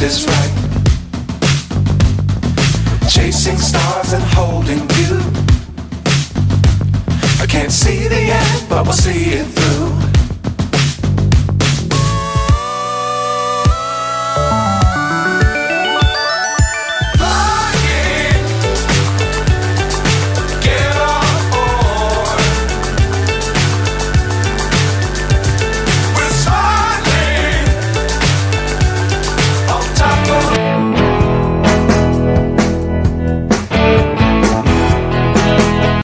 just is right. Chasing stars and holding you. I can't see the end, but we'll see it through.